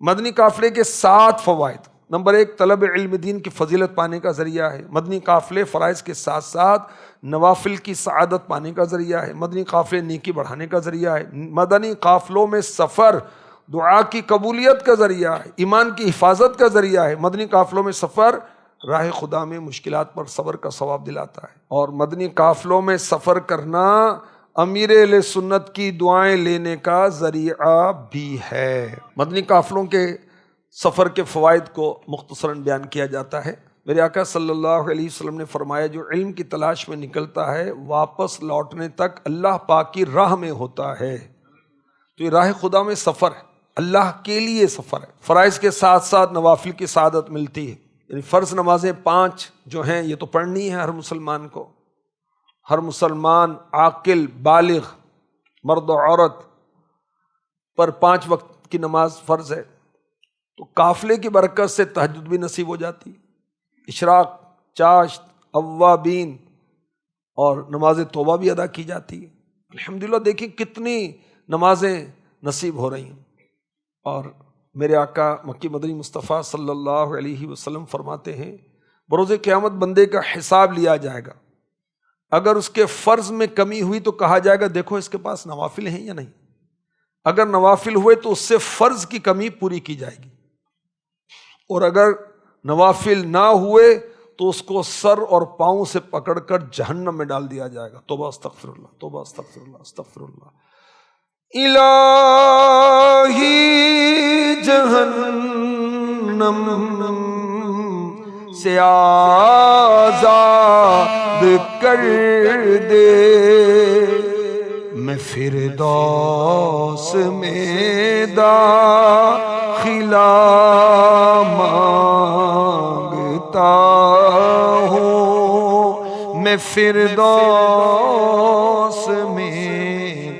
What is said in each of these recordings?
مدنی قافلے کے 7 فوائد۔ نمبر 1، طلب علم دین کی فضیلت پانے کا ذریعہ ہے۔ مدنی قافلے فرائض کے ساتھ ساتھ نوافل کی سعادت پانے کا ذریعہ ہے۔ مدنی قافلے نیکی بڑھانے کا ذریعہ ہے۔ مدنی قافلوں میں سفر دعا کی قبولیت کا ذریعہ ہے، ایمان کی حفاظت کا ذریعہ ہے۔ مدنی قافلوں میں سفر راہ خدا میں مشکلات پر صبر کا ثواب دلاتا ہے۔ اور مدنی قافلوں میں سفر کرنا امیر اہل سنت کی دعائیں لینے کا ذریعہ بھی ہے۔ مدنی قافلوں کے سفر کے فوائد کو مختصراً بیان کیا جاتا ہے۔ میرے آقا صلی اللہ علیہ وسلم نے فرمایا، جو علم کی تلاش میں نکلتا ہے واپس لوٹنے تک اللہ پاک کی راہ میں ہوتا ہے۔ تو یہ راہ خدا میں سفر ہے، اللہ کے لیے سفر ہے۔ فرائض کے ساتھ ساتھ نوافل کی سعادت ملتی ہے، یعنی فرض نمازیں 5 جو ہیں یہ تو پڑھنی ہے ہر مسلمان کو۔ ہر مسلمان عاقل بالغ مرد و عورت پر 5 وقت کی نماز فرض ہے۔ تو قافلے کی برکت سے تہجد بھی نصیب ہو جاتی، اشراق، چاشت، اوابین اور نماز توبہ بھی ادا کی جاتی ہے۔ الحمدللہ دیکھیں کتنی نمازیں نصیب ہو رہی ہیں۔ اور میرے آقا مکی مدنی مصطفیٰ صلی اللہ علیہ وسلم فرماتے ہیں، بروز قیامت بندے کا حساب لیا جائے گا، اگر اس کے فرض میں کمی ہوئی تو کہا جائے گا دیکھو اس کے پاس نوافل ہیں یا نہیں، اگر نوافل ہوئے تو اس سے فرض کی کمی پوری کی جائے گی، اور اگر نوافل نہ ہوئے تو اس کو سر اور پاؤں سے پکڑ کر جہنم میں ڈال دیا جائے گا۔ توبہ استغفر اللہ، توبہ استغفر اللہ، استغفر اللہ۔ الہی جہنم سے آزاد کر دے، میں فردوس میں داخلہ مانگتا ہوں، میں فردوس میں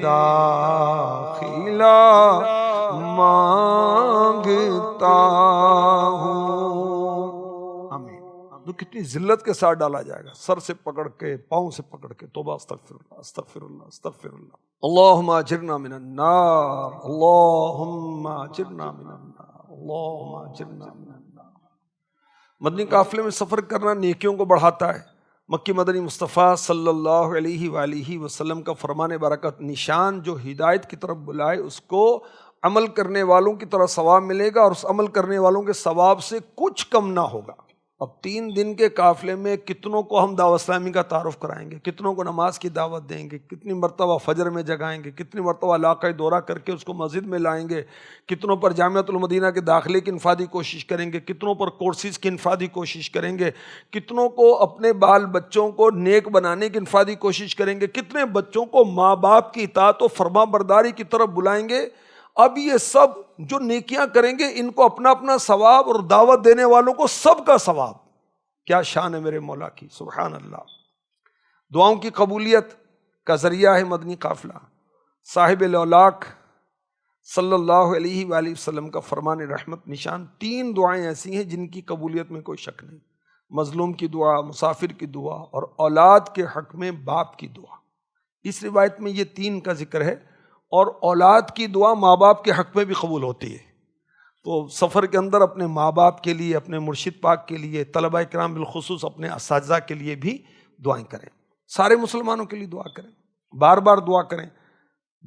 داخلہ مانگتا ہوں۔ آمین۔ تو کتنی ذلت کے ساتھ ڈالا جائے گا، سر سے پکڑ کے پاؤں سے پکڑ کے۔ توبہ استغفر اللہ، استغفر اللہ، استغفر اللہ۔ اللہم اجرنا من النار، اللہم اجرنا من النار، اللہم اجرنا من النار۔ مدنی قافلے میں سفر کرنا نیکیوں کو بڑھاتا ہے۔ مکی مدنی مصطفیٰ صلی اللہ علیہ وآلہ وسلم کا فرمان برکت، نشان جو ہدایت کی طرف بلائے اس کو عمل کرنے والوں کی طرح ثواب ملے گا، اور اس عمل کرنے والوں کے ثواب سے کچھ کم نہ ہوگا۔ اب 3 دن کے قافلے میں کتنوں کو ہم دعوت اسلامی کا تعارف کرائیں گے، کتنوں کو نماز کی دعوت دیں گے، کتنی مرتبہ فجر میں جگائیں گے، کتنی مرتبہ علاقۂ دورہ کر کے اس کو مسجد میں لائیں گے، کتنوں پر جامعۃ المدینہ کے داخلے کی انفرادی کوشش کریں گے، کتنوں پر کورسز کی انفرادی کوشش کریں گے، کتنوں کو اپنے بال بچوں کو نیک بنانے کی انفرادی کوشش کریں گے، کتنے بچوں کو ماں باپ کی اطاعت و فرما برداری کی طرف بلائیں گے۔ اب یہ سب جو نیکیاں کریں گے ان کو اپنا اپنا ثواب، اور دعوت دینے والوں کو سب کا ثواب۔ کیا شان ہے میرے مولا کی، سبحان اللہ۔ دعاؤں کی قبولیت کا ذریعہ ہے مدنی قافلہ۔ صاحب لولاک صلی اللہ علیہ وآلہ وسلم کا فرمان رحمت نشان 3 دعائیں ایسی ہیں جن کی قبولیت میں کوئی شک نہیں، مظلوم کی دعا، مسافر کی دعا، اور اولاد کے حق میں باپ کی دعا۔ اس روایت میں یہ 3 کا ذکر ہے، اور اولاد کی دعا ماں باپ کے حق میں بھی قبول ہوتی ہے۔ تو سفر کے اندر اپنے ماں باپ کے لیے، اپنے مرشد پاک کے لیے، طلبہ کرام بالخصوص اپنے اساتذہ کے لیے بھی دعائیں کریں، سارے مسلمانوں کے لیے دعا کریں، بار بار دعا کریں۔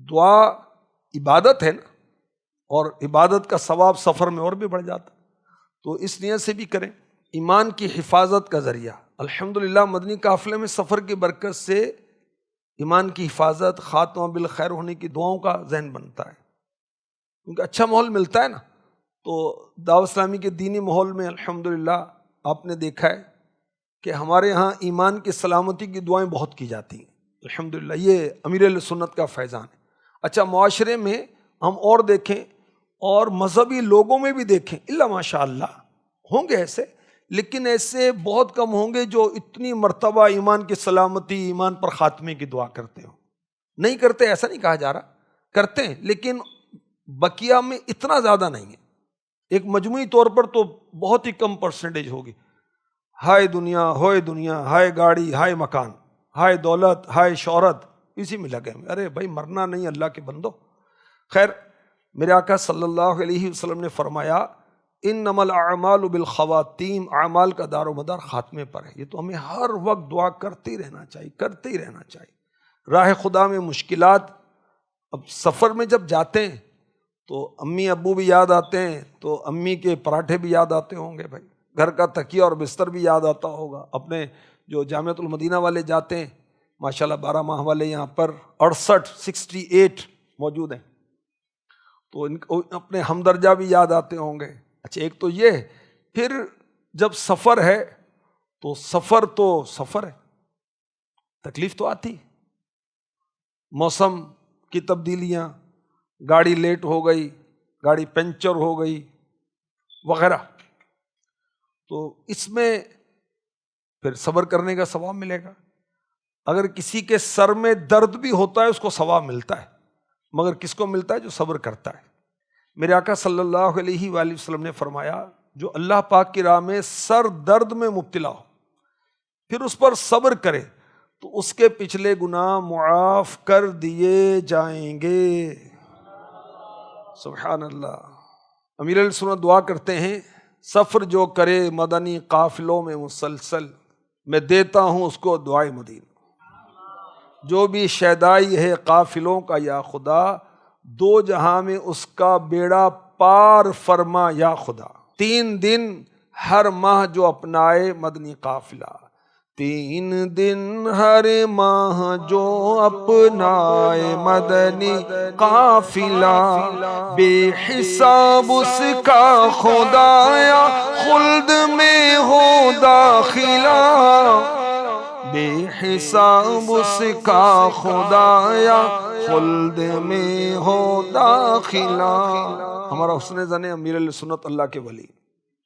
دعا عبادت ہے نا، اور عبادت کا ثواب سفر میں اور بھی بڑھ جاتا، تو اس نیت سے بھی کریں۔ ایمان کی حفاظت کا ذریعہ، الحمدللہ مدنی قافلے میں سفر کی برکت سے ایمان کی حفاظت، خاتمہ بالخیر ہونے کی دعاؤں کا ذہن بنتا ہے، کیونکہ اچھا ماحول ملتا ہے نا۔ تو دعوت اسلامی کے دینی ماحول میں الحمدللہ آپ نے دیکھا ہے کہ ہمارے ہاں ایمان کی سلامتی کی دعائیں بہت کی جاتی ہیں، الحمدللہ یہ امیر اہل سنت کا فیضان ہے۔ اچھا معاشرے میں ہم اور دیکھیں، اور مذہبی لوگوں میں بھی دیکھیں، الا ماشاء اللہ ہوں گے ایسے، لیکن ایسے بہت کم ہوں گے جو اتنی مرتبہ ایمان کی سلامتی، ایمان پر خاتمے کی دعا کرتے ہوں۔ نہیں کرتے ایسا نہیں کہا جا رہا، کرتے ہیں، لیکن بقیہ میں اتنا زیادہ نہیں ہے۔ ایک مجموعی طور پر تو بہت ہی کم پرسنٹیج ہوگی۔ ہائے دنیا، ہوئے دنیا، ہائے گاڑی، ہائے مکان، ہائے دولت، ہائے شہرت، اسی میں لگے ہوئے۔ ارے بھائی مرنا نہیں اللہ کے بندو۔ خیر، میرے آقا صلی اللہ علیہ وسلم نے فرمایا انما الاعمال بالخواتیم، اعمال کا دار و مدار خاتمے پر ہے۔ یہ تو ہمیں ہر وقت دعا کرتے ہی رہنا چاہیے، کرتے ہی رہنا چاہیے۔ راہ خدا میں مشکلات، اب سفر میں جب جاتے ہیں تو امی ابو بھی یاد آتے ہیں، تو امی کے پراٹھے بھی یاد آتے ہوں گے بھائی، گھر کا تکیہ اور بستر بھی یاد آتا ہوگا۔ اپنے جو جامعۃ المدینہ والے جاتے ہیں، ماشاءاللہ 12 ماہ والے یہاں پر 68 موجود ہیں، تو ان کو اپنے ہمدرجہ بھی یاد آتے ہوں گے۔ اچھا ایک تو یہ، پھر جب سفر ہے تو سفر ہے، تکلیف تو آتی، موسم کی تبدیلیاں، گاڑی لیٹ ہو گئی، گاڑی پنچر ہو گئی وغیرہ، تو اس میں پھر صبر کرنے کا ثواب ملے گا۔ اگر کسی کے سر میں درد بھی ہوتا ہے اس کو ثواب ملتا ہے، مگر کس کو ملتا ہے؟ جو صبر کرتا ہے۔ میرے آقا صلی اللہ علیہ وآلہ وسلم نے فرمایا جو اللہ پاک کی راہ میں سر درد میں مبتلا ہو پھر اس پر صبر کرے تو اس کے پچھلے گناہ معاف کر دیے جائیں گے۔ سبحان اللہ۔ امیر علیہ سنت دعا کرتے ہیں سفر جو کرے مدنی قافلوں میں مسلسل، میں دیتا ہوں اس کو دعائے مدین۔ جو بھی شیدائی ہے قافلوں کا یا خدا، 2 جہاں میں اس کا بیڑا پار فرما یا خدا۔ 3 دن ہر ماہ جو اپنائے مدنی قافلہ، 3 دن ہر ماہ جو اپنائے مدنی قافلہ، بے حساب اس کا خدایا خلد میں ہو داخلہ، بے حساب اس کا خدایا خلد میں ہو داخلہ۔ ہمارا حسن زن امیر علیہ سنت اللہ کے ولی۔